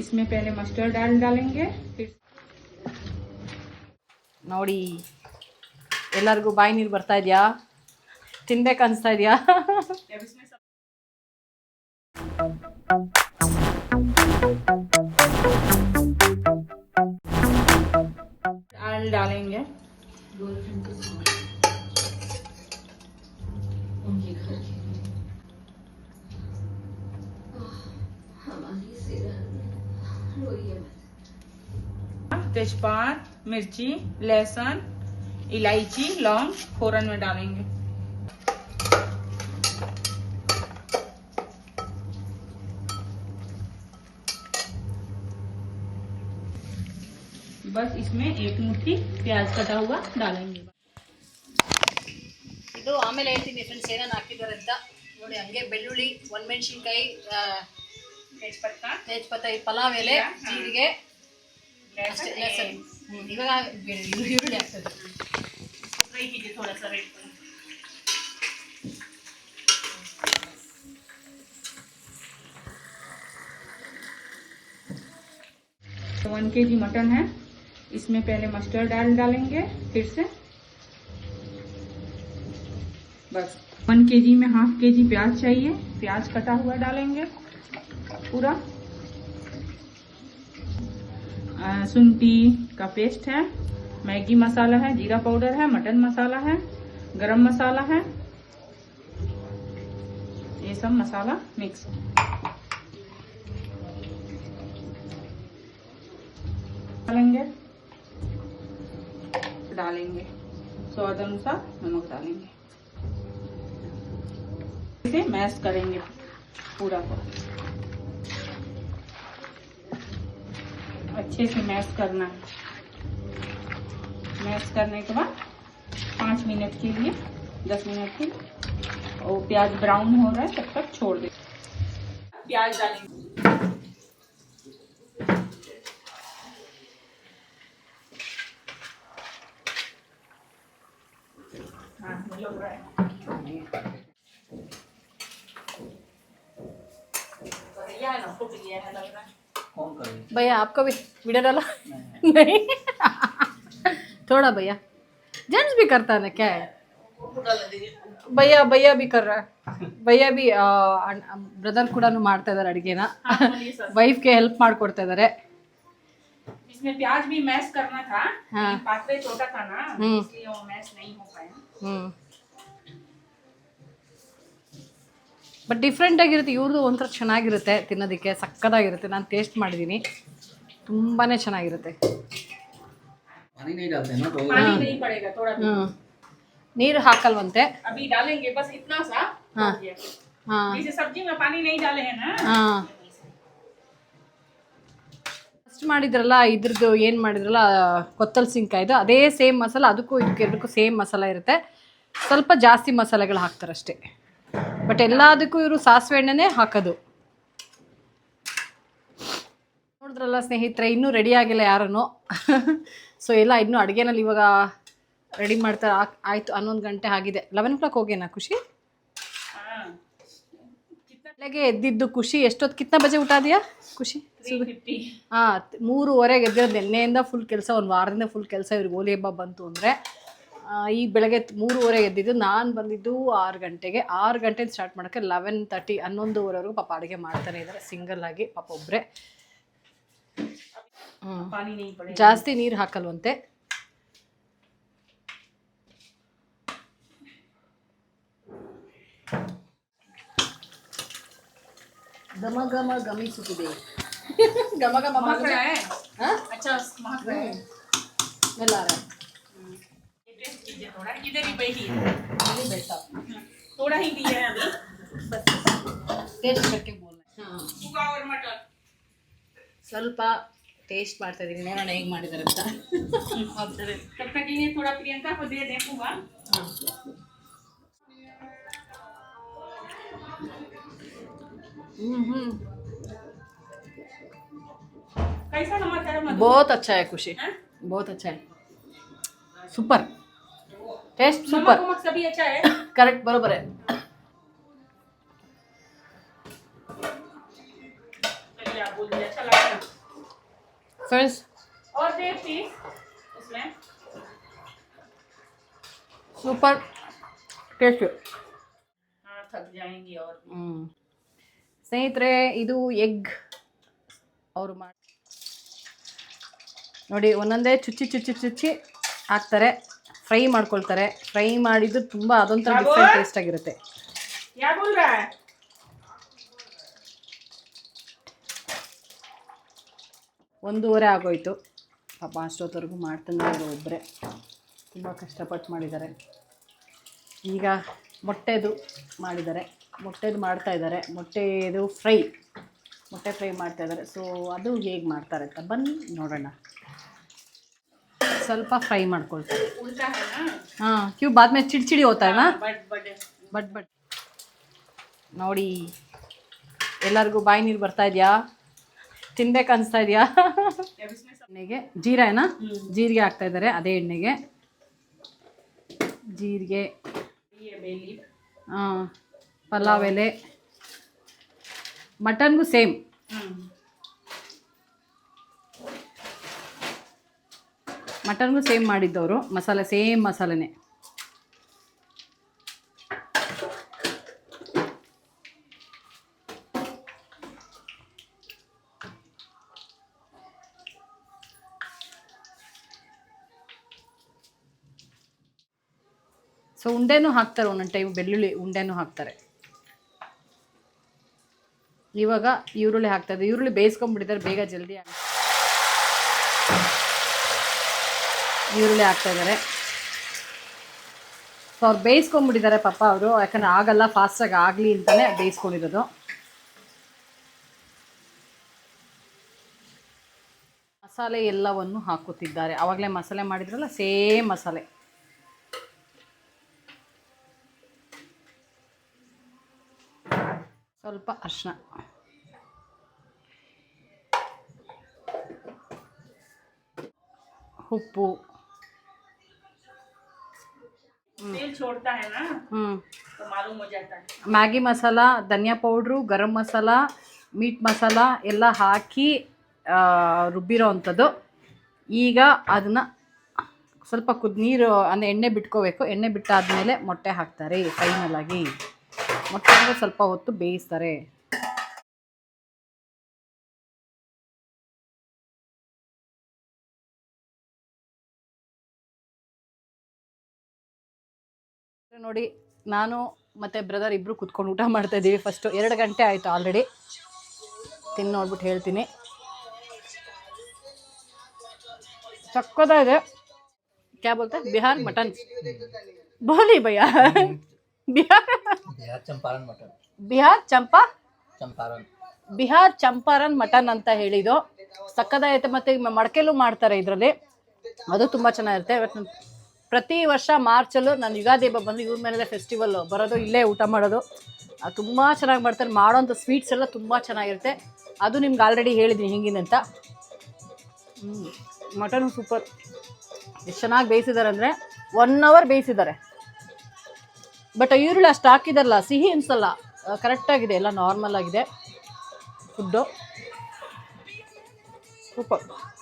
इसमें पहले मस्टर्ड डाल डालेंगे, फिर ನೋಡಿ ಎಲ್ಲರಿಗೂ ಬಾಯಿ ನೀರು ಬರ್ತಾ ಇದೆಯಾ? ತಿನ್ಬೇಕು ಅನಿಸ್ತಾ ಇದೆಯಾ? दाल डालेंगे। तेजपात, मिर्ची, लहसुन, इलायची, लौंग फोरन में डालेंगे। बस इसमें एक मुट्ठी प्याज कटा हुआ डालेंगे। ಇದು ಆಮೇಲೆ ಹೇಳ್ತೀನಿ ಫ್ರೆಂಡ್ಸ್ ಏನೇನು ಹಾಕಿದ್ದಾರೆ ಅಂತ ನೋಡಿ. ಹಂಗೆ ಬೆಳ್ಳುಳ್ಳಿ, ಒಣಮೆಣಸಿನ್ಕಾಯಿ, ತೇಜ್ಪತ್ತ, ಪಲಾವ್ ಎಲೆ, ಜೀರಿಗೆ, ಲಹಸನ್. ಇವಾಗ ಈರುಳ್ಳಿ ಆಗ್ತದೆ. तो 1 kg मटन है, इसमें पहले मस्टर्ड डाल डालेंगे, फिर से बस 1 kg में ½ kg प्याज चाहिए, प्याज कटा हुआ डालेंगे पूरा। शुंठी का पेस्ट है, मैगी मसाला है, जीरा पाउडर है, मटन मसाला है, गरम मसाला है, ये सब मसाला मिक्स डालेंगे स्वाद अनुसार नमक डालेंगे। इसे मैश करेंगे पूरा को, अच्छे से मैश करना है। मैश करने के बाद 5 मिनट के लिए 10 मिनट के लिए और प्याज ब्राउन हो रहा है तब तक छोड़ दें। प्याज डालेंगे, भैया आपका भी वीडियो डाला? नहीं थोड़ा भैया, जेंट्स भी करता है ना, क्या है भैया भी कर रहा है। ಭಯ್ಯ ಬಿ ಬ್ರದರ್ ಕೂಡ ಮಾಡ್ತಾ ಇದ್ದಾರೆ ಅಡುಗೆನ, ವೈಫ್ಗೆ ಹೆಲ್ಪ್ ಮಾಡ್ಕೊಡ್ತಾ ಇದ್ದಾರೆ। इसमें प्याज भी मैश करना था, पात्रे छोटा था ना, इसलिए वो मैश नहीं हो पाया। ಬಟ್ ಡಿಫ್ರೆಂಟ್ ಆಗಿರುತ್ತೆ, ಇವ್ರದ್ದು ಒಂಥರ ಚೆನ್ನಾಗಿರುತ್ತೆ ತಿನ್ನೋದಕ್ಕೆ, ಸಕ್ಕತ್ತಾಗಿರುತ್ತೆ। ನಾನು ಟೇಸ್ಟ್ ಮಾಡಿದ್ದೀನಿ, ತುಂಬಾ ಚೆನ್ನಾಗಿರುತ್ತೆ। ನೀರು ಹಾಕಲ್ವಂತೆ। अभी डालेंगे बस इतना सा। हाँ हाँ, जैसे सब्जी में पानी नहीं डाले हैं ना। हाँ ಫಸ್ಟ್ ಮಾಡಿದ್ರಲ್ಲ ಇದ್ರದ್ದು ಏನು ಮಾಡಿದ್ರಲ್ಲ ಕೊತ್ತಲ್ ಸಿಂಕಾಯ್ದು, ಅದೇ ಸೇಮ್ ಮಸಾಲ, ಅದಕ್ಕೂ ಇದಕ್ಕೂ ಸೇಮ್ ಮಸಾಲ ಇರುತ್ತೆ, ಸ್ವಲ್ಪ ಜಾಸ್ತಿ ಮಸಾಲೆಗಳು ಹಾಕ್ತಾರೆ ಅಷ್ಟೇ। ಬಟ್ ಎಲ್ಲದಕ್ಕೂ ಇವರು ಸಾಸಿವೆ ಎಣ್ಣೆನೇ ಹಾಕೋದು। ನೋಡಿದ್ರಲ್ಲ ಸ್ನೇಹಿತರೆ, ಇನ್ನೂ ರೆಡಿ ಆಗಿಲ್ಲ ಯಾರೂ। ಸೊ ಎಲ್ಲ ಇನ್ನೂ ಅಡುಗೆನಲ್ಲಿ ಇವಾಗ ರೆಡಿ ಮಾಡ್ತಾರೆ। ಆಯಿತು 11 ಗಂಟೆ ಆಗಿದೆ, 11 o'clock ಹೋಗೇನಾ ಖುಷಿ? ಬೆಳಗ್ಗೆ ಎದ್ದಿದ್ದು ಖುಷಿ ಎಷ್ಟೊತ್ತು, ಕಿತ್ನ ಬಜೆ ಊಟ ಇದೆಯಾ ಖುಷಿ? 3:30ಗೆ ಎದ್ದಿರೋದು। ನಿನ್ನೆಯಿಂದ ಫುಲ್ ಕೆಲಸ, ಒಂದು ವಾರದಿಂದ ಫುಲ್ ಕೆಲಸ, ಇವ್ರಿಗೆ ಹೋಲಿ ಹಬ್ಬ ಬಂತು ಅಂದರೆ। ಈಗ ಬೆಳಗ್ಗೆ 3:30ಗೆ ಎದ್ದಿದ್ದು, ನಾನು ಬಂದಿದ್ದು 6 ಗಂಟೆಗೆ। 6 ಗಂಟೆಯಿಂದ ಸ್ಟಾರ್ಟ್ ಮಾಡೋಕ್ಕೆ 11:30 11:30ವರೆಗೂ ಪಾಪ ಅಡುಗೆ ಮಾಡ್ತಾನೆ ಇದ್ದಾರೆ, ಸಿಂಗಲ್ ಆಗಿ ಪಾಪ ಒಬ್ಬರೇ। ಜಾಸ್ತಿ ನೀರು ಹಾಕಲ್ವಂತೆ। ಘಮ ಘಮ ಗಮಿಸುತ್ತಿದೆ, ಘಮ ಘಮ महक रहा है। हाँ? अच्छा महक रहा है। स्मेल आ रहा है। टेस्ट कीजिए थोड़ा, इधर ही बैठिए, ये बैठा थोड़ा ही दिया है अभी, बस ಟೇಸ್ಟ್ करके बोल रहे हैं। हाँ, पुआ और मटर ಸ್ವಲ್ಪ ಟೇಸ್ಟ್ ಮಾಡ್ತಾ ಇದ್ದೀನಿ, ನೋಡೋಣ ಹೇಗೆ ಮಾಡಿದ್ದಾರೆ ಅಂತ। तब तक ये थोड़ा प्रियंका को दे दें पुआ। कैसा नमक है मधु? बहुत अच्छा है खुशी, हैं? बहुत अच्छा है, सुपर टेस्ट, नमक सुपर वमक सभी अच्छा है। करेक्ट, बरोबर है। चलिए आप बोलिए, अच्छा लगा? ಫ್ರೆಂಡ್ಸ್ और दे प्लीज उसमें ಸೂಪರ್ ಟೇಸ್ಟ್. हाँ थक जाएंगी और ಸ್ನೇಹಿತರೆ ಇದು ಎಗ್ ಅವರು ಮಾಡಿ ನೋಡಿ ಒಂದೊಂದೇ ಚುಚ್ಚಿ ಹಾಕ್ತಾರೆ, ಫ್ರೈ ಮಾಡ್ಕೊಳ್ತಾರೆ. ಫ್ರೈ ಮಾಡಿದ್ದು ತುಂಬ ಅದೊಂಥರ ಡಿಫ್ರೆಂಟ್ ಟೇಸ್ಟ್ ಆಗಿರುತ್ತೆ. क्या बोल रहा है 1:30 ಆಗೋಯ್ತು ಪಾಪ. ಅಷ್ಟೊತ್ತವರೆಗೂ ಮಾಡ್ತಾನೆ ಒಬ್ಬರೇ ತುಂಬ ಕಷ್ಟಪಟ್ಟು ಮಾಡಿದ್ದಾರೆ. ಈಗ ಮೊಟ್ಟೆದು ಮಾಡಿದ್ದಾರೆ, ಮೊಟ್ಟೆದು ಮಾಡ್ತಾಯಿದ್ದಾರೆ. ಮೊಟ್ಟೆದು ಮೊಟ್ಟೆ ಫ್ರೈ ಮಾಡ್ತಾಯಿದ್ದಾರೆ. ಸೊ ಅದು ಹೇಗೆ ಮಾಡ್ತಾರೆ ಅಂತ ಬನ್ನಿ ನೋಡೋಣ. ಸ್ವಲ್ಪ ಫ್ರೈ ಮಾಡ್ಕೊಳ್ತಾರೆ. उल्टा है ना ಹಾಂ ಕ್ಯೂ ಬಾದ್ ಮೇಲೆ ಚಿಡಿ ಹೋಗ್ತಾ ಇಲ್ಲ. ಬಟ್ ನೋಡಿ ಎಲ್ಲರಿಗೂ ಬಾಯಿ ನೀರು ಬರ್ತಾ ಇದೆಯಾ? ತಿನ್ಬೇಕು ಅನಿಸ್ತಾ ಇದೆಯಾ? ಎಣ್ಣೆಗೆ ಜೀರಾ ಜೀರಿಗೆ ಹಾಕ್ತಾ ಇದ್ದಾರೆ. ಅದೇ ಎಣ್ಣೆಗೆ ಜೀರಿಗೆ, ಪಲಾವ್ ಎಲೆ, ಮಟನ್ಗೂ ಸೇಮ್. ಮಟನ್ಗೂ ಸೇಮ್ ಮಾಡಿದ್ದವರು ಮಸಾಲೆ, ಸೇಮ್ ಮಸಾಲೆನೇ. ಸೊ ಉಂಡೆನೂ ಹಾಕ್ತಾರೆ, ಒಂದೊಂದು ಟೈಮ್ ಬೆಳ್ಳುಳ್ಳಿ ಉಂಡೆನೂ ಹಾಕ್ತಾರೆ. ಇವಾಗ ಈರುಳ್ಳಿ ಹಾಕ್ತಾರೆ. ಈರುಳ್ಳಿ ಬೇಯಿಸ್ಕೊಂಡ್ಬಿಟ್ಟಿದ್ದಾರೆ, ಬೇಗ ಜಲ್ದಿ ಈರುಳ್ಳಿ ಹಾಕ್ತಾಯಿದ್ದಾರೆ. ಸೊ ಅವ್ರು ಬೇಯಿಸ್ಕೊಂಡ್ಬಿಟ್ಟಿದ್ದಾರೆ ಪಾಪ ಅವರು, ಯಾಕಂದರೆ ಆಗಲ್ಲ ಫಾಸ್ಟಾಗಿ ಆಗಲಿ ಅಂತಲೇ ಬೇಯಿಸ್ಕೊಂಡಿರೋದು. ಮಸಾಲೆ ಎಲ್ಲವನ್ನು ಹಾಕುತ್ತಿದ್ದಾರೆ. ಆವಾಗಲೇ ಮಸಾಲೆ ಮಾಡಿದ್ರಲ್ಲ, ಸೇಮ್ ಮಸಾಲೆ. ಸ್ವಲ್ಪ ಅರಿಶಿನ, ಉಪ್ಪು, तेल छोड़ता है ना तो मालूम हो जाता है. ಮ್ಯಾಗಿ ಮಸಾಲ, ಧನಿಯಾ ಪೌಡ್ರು, ಗರಂ ಮಸಾಲ, ಮೀಟ್ ಮಸಾಲ ಎಲ್ಲ ಹಾಕಿ ರುಬ್ಬಿರೋ ಅಂಥದ್ದು. ಈಗ ಅದನ್ನು ಸ್ವಲ್ಪ ನೀರು ಅಂದರೆ ಎಣ್ಣೆ ಬಿಟ್ಕೋಬೇಕು. ಎಣ್ಣೆ ಬಿಟ್ಟಾದಮೇಲೆ ಮೊಟ್ಟೆ ಹಾಕ್ತಾರೆ. ಫೈನಲಾಗಿ ಮೊಟ್ಟೆ ಸ್ವಲ್ಪ ಹೊತ್ತು ಬೇಯಿಸ್ತಾರೆ. ನೋಡಿ ನಾನು ಮತ್ತು ಬ್ರದರ್ ಇಬ್ಬರು ಕುತ್ಕೊಂಡು ಊಟ ಮಾಡ್ತಾಯಿದ್ದೀವಿ. ಫಸ್ಟು 2 ಗಂಟೆ ಆಯಿತು ಆಲ್ರೆಡಿ. ತಿಂದು ನೋಡ್ಬಿಟ್ಟು ಹೇಳ್ತೀನಿ. ಚಕ್ಕೋದಾಗಿದೆ. ಕ್ಯಾ ಬೋಲ್ತೆ? ಬಿಹಾರ್ ಮಟನ್ ಬೋಲಿ ಭಯ್ಯ. ಬಿಹಾರ್ ಚಂಪಾರನ್ ಮಟನ್ ಅಂತ ಹೇಳಿದ್ದು ಸಕ್ಕದಾಗೈತೆ. ಮತ್ತು ಮಡಕೆಲ್ಲೂ ಮಾಡ್ತಾರೆ ಇದರಲ್ಲಿ, ಅದು ತುಂಬ ಚೆನ್ನಾಗಿರುತ್ತೆ. ಪ್ರತಿ ವರ್ಷ ಮಾರ್ಚಲ್ಲೂ ನಾನು ಯುಗಾದಿ ಹಬ್ಬ ಬಂದು ಇವ್ರ ಮೇಲೆ ಫೆಸ್ಟಿವಲ್ ಬರೋದು, ಇಲ್ಲೇ ಊಟ ಮಾಡೋದು. ಅದು ತುಂಬ ಚೆನ್ನಾಗಿ ಮಾಡ್ತಾರೆ. ಮಾಡೋಂಥ ಸ್ವೀಟ್ಸ್ ಎಲ್ಲ ತುಂಬ ಚೆನ್ನಾಗಿರುತ್ತೆ. ಅದು ನಿಮ್ಗೆ ಆಲ್ರೆಡಿ ಹೇಳಿದ್ದೀನಿ ಹಿಂಗಿನಂತ. Mutton super. ಎಷ್ಟು ಚೆನ್ನಾಗಿ ಬೇಯಿಸಿದ್ದಾರೆ ಅಂದರೆ 1 hour ಬೇಯಿಸಿದ್ದಾರೆ. ಬಟ್ ಈರುಳ್ಳಿ ಅಷ್ಟು ಹಾಕಿದಾರಲ್ಲ, ಸಿಹಿ ಅನಿಸಲ್ಲ, ಕರೆಕ್ಟಾಗಿದೆ, ಎಲ್ಲ ನಾರ್ಮಲ್ ಆಗಿದೆ ಫುಡ್ಡು. ಸೂಪರ್.